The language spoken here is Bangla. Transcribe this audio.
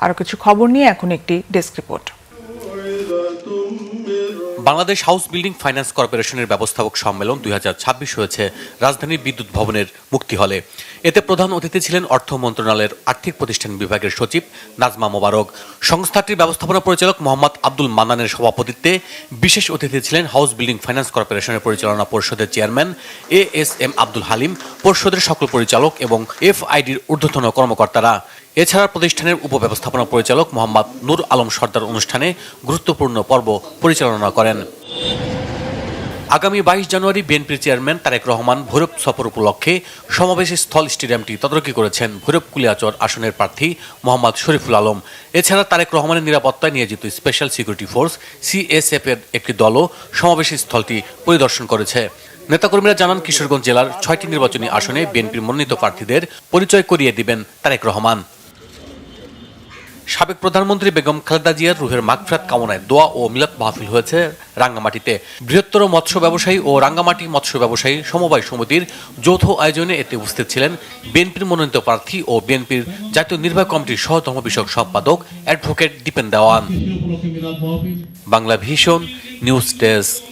আরও কিছু খবর নিয়ে এখন একটি desk report. Bangladesh house building finance কর্পোরেশনের ব্যবস্থাপক সম্মেলন 2026 হয়েছে রাজধানীর বিদ্যুৎ ভবনের মুক্তি হলে। এতে প্রধান অতিথি ছিলেন অর্থ মন্ত্রণালয়ের আর্থিক প্রতিষ্ঠান বিভাগের সচিব নাজমা মোবারক। সংস্থাটির ব্যবস্থাপনা পরিচালক মোহাম্মদ আব্দুল মান্নানের সভাপতিত্বে বিশেষ অতিথি ছিলেন হাউস বিল্ডিং ফাইন্যান্স কর্পোরেশনের পরিচালনা পরিষদের চেয়ারম্যান ASM আব্দুল হালিম, পরিষদের সকল পরিচালক এবং FIDর ঊর্ধ্বতন কর্মকর্তারা। এছাড়া প্রতিষ্ঠানের উপব্যবস্থাপনা পরিচালক মোহাম্মদ নূর আলম সর্দার অনুষ্ঠানে গুরুত্বপূর্ণ পর্ব পরিচালনা করেন। আগামী 22 জানুয়ারি বিএনপির চেয়ারম্যান তারেক রহমান ভৈরব সফর উপলক্ষে সমাবেশ স্থল স্টেডিয়ামটি তদারকি করেছেন ভৈরব কুলিয়াচর আসনের প্রার্থী মোহাম্মদ শরীফুল আলম। এছাড়া তারেক রহমানের নিরাপত্তায় নিয়োজিত স্পেশাল সিকিউরিটি ফোর্স CSF এর একটি দলও সমাবেশ স্থলটি পরিদর্শন করেছে। নেতাকর্মীরা জানান, কিশোরগঞ্জ জেলার 6টি নির্বাচনী আসনে বিএনপির মনোনীত প্রার্থীদের পরিচয় করিয়ে দিবেন তারেক রহমান। সাবেক প্রধানমন্ত্রী বেগম খালেদা জিয়ার রুহের মাগফিরাত কামনায় দোয়া ও মিলাদ মাহফিল হয়েছে রাঙ্গামাটিতে। বৃহত্তর মৎস্য ব্যবসায়ী ও রাঙ্গামাটি মৎস্য ব্যবসায়ী সমবায় সমিতির যৌথ আয়োজনে এতে উপস্থিত ছিলেন বিএনপির মনোনীত প্রার্থী ও বিএনপির জাতীয় নির্বাহী কমিটির সহধর্ম বিষয়ক সম্পাদক advocate Dipen Dewan. Bangla vision news desk.